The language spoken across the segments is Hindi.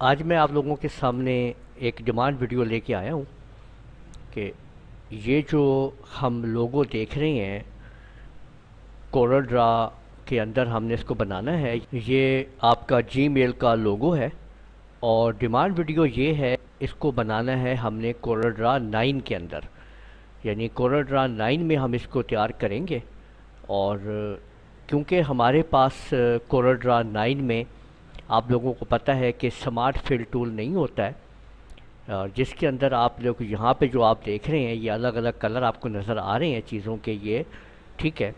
आज मैं आप लोगों के सामने एक डिमांड वीडियो लेके आया हूँ कि ये जो हम लोगो देख रहे हैं कोरल ड्रा के अंदर हमने इसको बनाना है। ये आपका जीमेल का लोगो है और डिमांड वीडियो ये है, इसको बनाना है हमने कोरल ड्रा 9 के अंदर, यानी कोरल ड्रा 9 में हम इसको तैयार करेंगे। और क्योंकि हमारे पास कोरल ड्रा 9 में आप लोगों को पता है कि स्मार्ट फिल टूल नहीं होता है, जिसके अंदर आप लोग यहाँ पे जो आप देख रहे हैं ये अलग अलग कलर आपको नज़र आ रहे हैं चीज़ों के, ये ठीक है।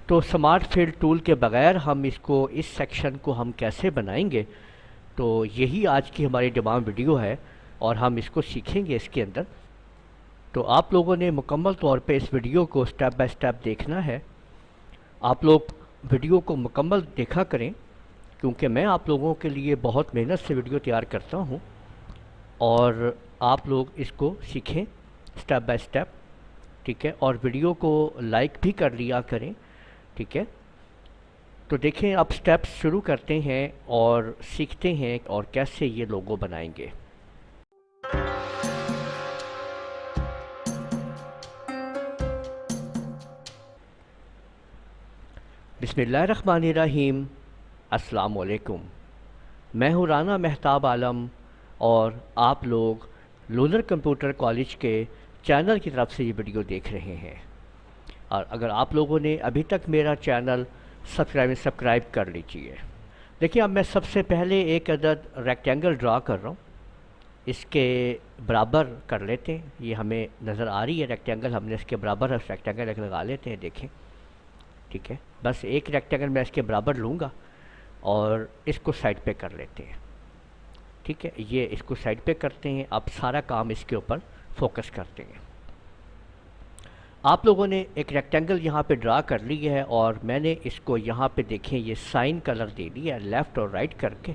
तो स्मार्ट फिल टूल के बगैर हम इसको, इस सेक्शन को हम कैसे बनाएंगे, तो यही आज की हमारी डिमांड वीडियो है और हम इसको सीखेंगे इसके अंदर। तो आप लोगों ने मुकम्मल तौर पे इस वीडियो को स्टेप बाय स्टेप देखना है। आप लोग वीडियो को मुकम्मल देखा करें क्योंकि मैं आप लोगों के लिए बहुत मेहनत से वीडियो तैयार करता हूँ और आप लोग इसको सीखें स्टेप बाय स्टेप, ठीक है। और वीडियो को लाइक भी कर लिया करें, ठीक है। तो देखें, अब स्टेप्स शुरू करते हैं और सीखते हैं और कैसे ये लोगो बनाएंगे। बिस्मिल्लाहिर्रहमानिर्रहीम। अस्सलाम वालेकुम। मैं हूँ राना मेहताब आलम और आप लोग लूनर कंप्यूटर कॉलेज के चैनल की तरफ से ये वीडियो देख रहे हैं। और अगर आप लोगों ने अभी तक मेरा चैनल सब्सक्राइब कर लीजिए। देखिए, अब मैं सबसे पहले एक अदद रेक्टेंगल ड्रा कर रहा हूँ, इसके बराबर कर लेते हैं। ये हमें नज़र आ रही है रेक्टेंगल, हमने इसके बराबर रेक्टेंगल एक लगा लेते हैं, देखें, ठीक है। बस एक रेक्टेंगल मैं इसके बराबर लूँगा और इसको साइड पे कर लेते हैं, ठीक है। ये इसको साइड पे करते हैं। अब सारा काम इसके ऊपर फोकस करते हैं। आप लोगों ने एक रेक्टेंगल यहाँ पे ड्रा कर ली है और मैंने इसको यहाँ पे देखें ये साइन कलर दे दिया है लेफ़्ट और राइट करके,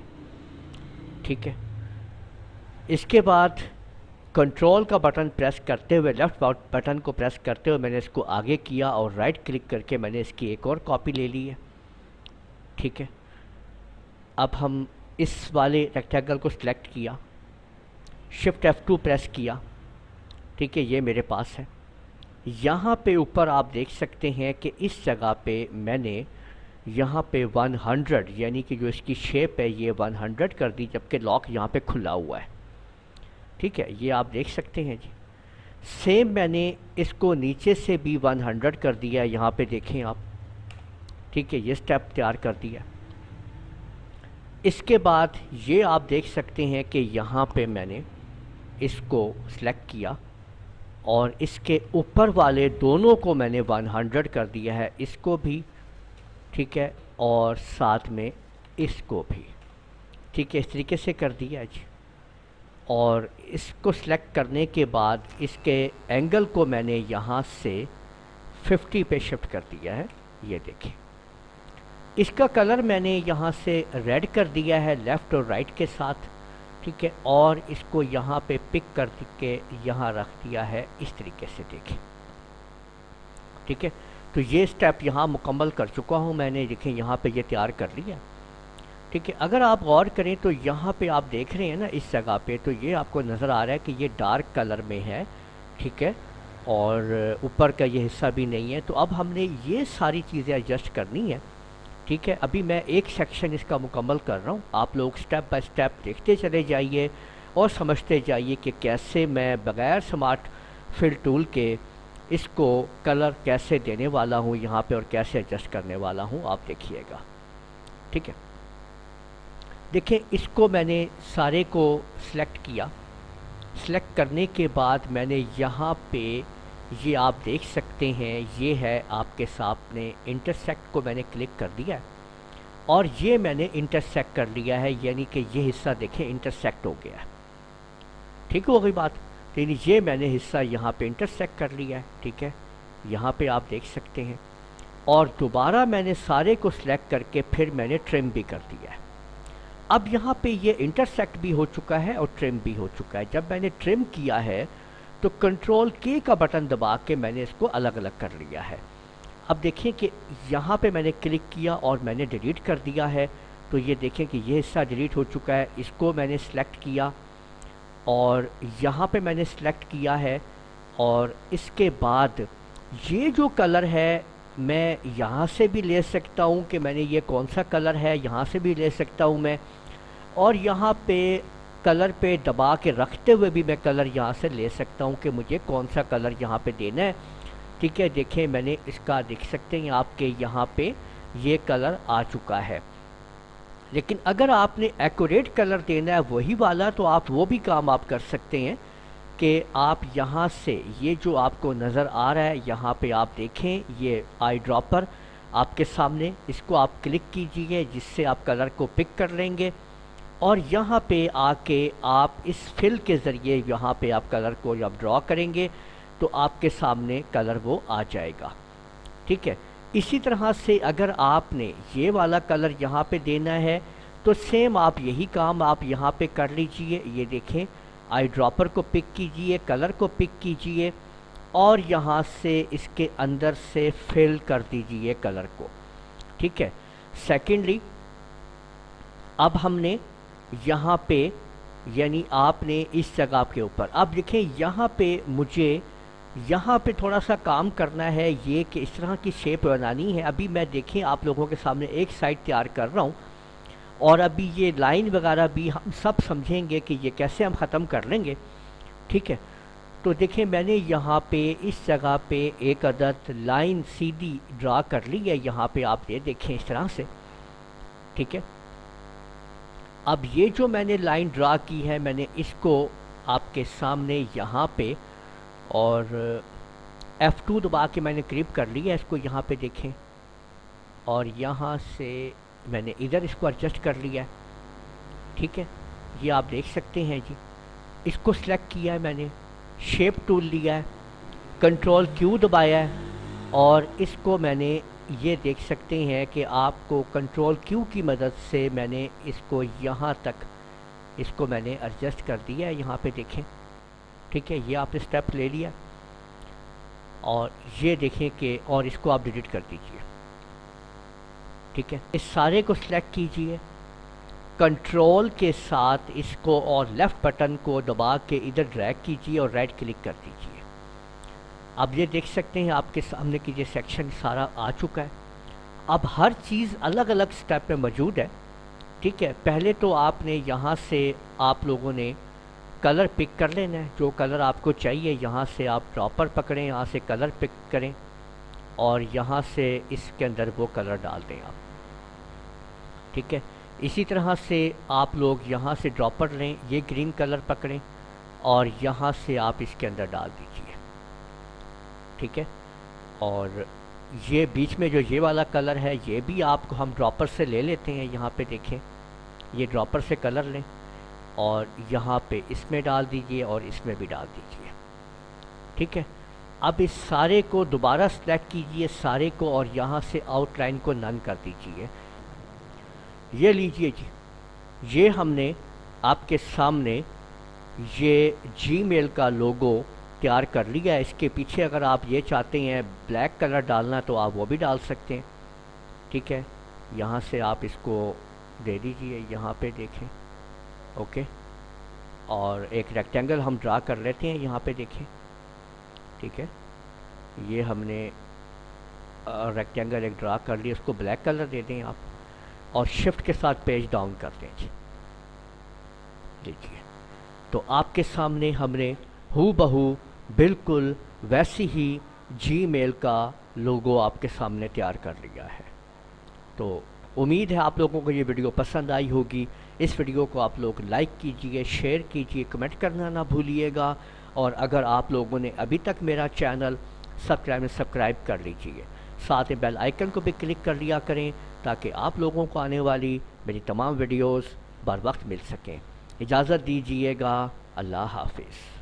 ठीक है। इसके बाद कंट्रोल का बटन प्रेस करते हुए, लेफ़्ट बटन को प्रेस करते हुए मैंने इसको आगे किया और राइट क्लिक करके मैंने इसकी एक और कॉपी ले ली है, ठीक है। अब हम इस वाले रेक्टेंगल को सिलेक्ट किया, शिफ्ट F2 प्रेस किया, ठीक है, ये मेरे पास है। यहाँ पे ऊपर आप देख सकते हैं कि इस जगह पे मैंने यहाँ पे 100 यानी कि जो इसकी शेप है ये 100 कर दी, जबकि लॉक यहाँ पे खुला हुआ है, ठीक है। ये आप देख सकते हैं जी। सेम मैंने इसको नीचे से भी 100 कर दिया है, यहाँ पे देखें आप, ठीक है। ये स्टेप तैयार कर दिया। इसके बाद ये आप देख सकते हैं कि यहाँ पे मैंने इसको सिलेक्ट किया और इसके ऊपर वाले दोनों को मैंने 100 कर दिया है, इसको भी, ठीक है, और साथ में इसको भी, ठीक है, इस तरीके से कर दिया जी। और इसको सिलेक्ट करने के बाद इसके एंगल को मैंने यहाँ से 50 पे शिफ्ट कर दिया है, ये देखें। इसका कलर मैंने यहाँ से रेड कर दिया है लेफ़्ट और राइट के साथ, ठीक है। और इसको यहाँ पे पिक कर के यहाँ रख दिया है इस तरीके से, देखें, ठीक है। तो ये स्टेप यहाँ मुकम्मल कर चुका हूँ मैंने, देखें यहाँ पे ये तैयार कर लिया, ठीक है। अगर आप गौर करें तो यहाँ पे आप देख रहे हैं ना इस जगह पे, तो ये आपको नज़र आ रहा है कि ये डार्क कलर में है, ठीक है, और ऊपर का ये हिस्सा भी नहीं है। तो अब हमने ये सारी चीज़ें एडजस्ट करनी है, ठीक है। अभी मैं एक सेक्शन इसका मुकम्मल कर रहा हूँ, आप लोग स्टेप बाय स्टेप देखते चले जाइए और समझते जाइए कि कैसे मैं बग़ैर स्मार्ट फिल टूल के इसको कलर कैसे देने वाला हूँ यहाँ पे और कैसे एडजस्ट करने वाला हूँ, आप देखिएगा, ठीक है। देखें, इसको मैंने सारे को सिलेक्ट किया। सिलेक्ट करने के बाद मैंने यहाँ पे, ये आप देख सकते हैं, ये है आपके सामने इंटरसेक्ट को मैंने क्लिक कर दिया है और ये मैंने इंटरसेक्ट कर लिया है, यानी कि ये हिस्सा देखें इंटरसेक्ट हो गया है, ठीक हो गई बात। तो ये मैंने हिस्सा यहाँ पे इंटरसेक्ट कर लिया है, ठीक है, यहाँ पे आप देख सकते हैं। और दोबारा मैंने सारे को सिलेक्ट करके फिर मैंने ट्रिम भी कर दिया है। अब यहाँ पे ये इंटरसेक्ट भी हो चुका है और ट्रिम भी हो चुका है। जब मैंने ट्रिम किया है तो कंट्रोल के का बटन दबा के मैंने इसको अलग अलग कर लिया है। अब देखिए कि यहाँ पे मैंने क्लिक किया और मैंने डिलीट कर दिया है, तो ये देखें कि ये हिस्सा डिलीट हो चुका है। इसको मैंने सेलेक्ट किया और यहाँ पे मैंने सेलेक्ट किया है, और इसके बाद ये जो कलर है मैं यहाँ से भी ले सकता हूँ कि मैंने ये कौन सा कलर है, यहाँ से भी ले सकता हूँ मैं, और यहाँ पे कलर पे दबा के रखते हुए भी मैं कलर यहाँ से ले सकता हूँ कि मुझे कौन सा कलर यहाँ पे देना है। ठीक है, देखें मैंने इसका देख सकते हैं आपके यहाँ पे ये कलर आ चुका है। लेकिन अगर आपने एक्यूरेट कलर देना है वही वाला, तो आप वो भी काम आप कर सकते हैं कि आप यहाँ से ये जो आपको नज़र आ रहा है यहाँ पे आप देखें ये आई ड्रॉपर आपके सामने, इसको आप क्लिक कीजिए जिससे आप कलर को पिक कर लेंगे, और यहाँ पे आके आप इस फिल के ज़रिए यहाँ पे आप कलर को जब ड्रॉ करेंगे तो आपके सामने कलर वो आ जाएगा। ठीक है, इसी तरह से अगर आपने ये वाला कलर यहाँ पे देना है तो सेम आप यही काम आप यहाँ पे कर लीजिए। ये देखें आई ड्रॉपर को पिक कीजिए, कलर को पिक कीजिए और यहाँ से इसके अंदर से फिल कर दीजिए कलर को। ठीक है, सेकेंडली अब हमने यहाँ पे यानी आपने इस जगह के ऊपर अब देखें यहाँ पे मुझे यहाँ पे थोड़ा सा काम करना है, ये कि इस तरह की शेप बनानी है। अभी मैं देखें आप लोगों के सामने एक साइड तैयार कर रहा हूँ और अभी ये लाइन वगैरह भी हम सब समझेंगे कि ये कैसे हम ख़त्म कर लेंगे। ठीक है, तो देखें मैंने यहाँ पे इस जगह पे एक अदद लाइन सीधी ड्रा कर ली है, यहाँ पे आप ये देखें इस तरह से। ठीक है, अब ये जो मैंने लाइन ड्रा की है मैंने इसको आपके सामने यहाँ पे और F2 दबा के मैंने क्लिप कर लिया इसको, यहाँ पे देखें, और यहाँ से मैंने इधर इसको एडजस्ट कर लिया है। ठीक है, ये आप देख सकते हैं जी, इसको सिलेक्ट किया है मैंने, शेप टूल लिया है, कंट्रोल Q दबाया है और इसको मैंने ये देख सकते हैं कि आपको कंट्रोल Q की मदद से मैंने इसको यहाँ तक इसको मैंने एडजस्ट कर दिया है, यहाँ पे देखें। ठीक है, ये आपने स्टेप ले लिया और ये देखें कि और इसको आप डिलीट कर दीजिए। ठीक है, इस सारे को सिलेक्ट कीजिए, कंट्रोल के साथ इसको और लेफ़्ट बटन को दबा के इधर ड्रैग कीजिए और राइट क्लिक कर दीजिए। अब ये देख सकते हैं आपके सामने कि ये सेक्शन सारा आ चुका है। अब हर चीज़ अलग अलग स्टेप में मौजूद है। ठीक है, पहले तो आपने यहाँ से आप लोगों ने कलर पिक कर लेना है, जो कलर आपको चाहिए यहाँ से आप ड्रॉपर पकड़ें, यहाँ से कलर पिक करें और यहाँ से इसके अंदर वो कलर डाल दें आप। ठीक है, इसी तरह से आप लोग यहाँ से ड्रॉपर लें, ये ग्रीन कलर पकड़ें और यहाँ से आप इसके अंदर डाल दीजिए। ठीक है, और ये बीच में जो ये वाला कलर है ये भी आपको हम ड्रॉपर से ले लेते हैं। यहाँ पे देखें, ये ड्रॉपर से कलर लें और यहाँ पे इसमें डाल दीजिए और इसमें भी डाल दीजिए। ठीक है, अब इस सारे को दोबारा सेलेक्ट कीजिए सारे को और यहाँ से आउटलाइन को नन कर दीजिए। ये लीजिए जी, ये हमने आपके सामने ये जीमेल का लोगो तैयार कर लिया है। इसके पीछे अगर आप ये चाहते हैं ब्लैक कलर डालना तो आप वो भी डाल सकते हैं। ठीक है, यहाँ से आप इसको दे दीजिए, यहाँ पे देखें। ओके, और एक रेक्टेंगल हम ड्रा कर लेते हैं, यहाँ पे देखें। ठीक है, ये हमने रेक्टेंगल एक ड्रा कर लिया, इसको ब्लैक कलर दे दें आप और शिफ्ट के साथ पेज डाउन कर दें जी। देखिए, तो आपके सामने हमने हूबहू बिल्कुल वैसी ही जीमेल का लोगो आपके सामने तैयार कर लिया है। तो उम्मीद है आप लोगों को ये वीडियो पसंद आई होगी। इस वीडियो को आप लोग लाइक कीजिए, शेयर कीजिए, कमेंट करना ना भूलिएगा, और अगर आप लोगों ने अभी तक मेरा चैनल सब्सक्राइब कर लीजिए, साथ में बेल आइकन को भी क्लिक कर लिया करें ताकि आप लोगों को आने वाली मेरी तमाम वीडियोस बर वक्त मिल सकें। इजाज़त दीजिएगा, अल्लाह हाफिज़।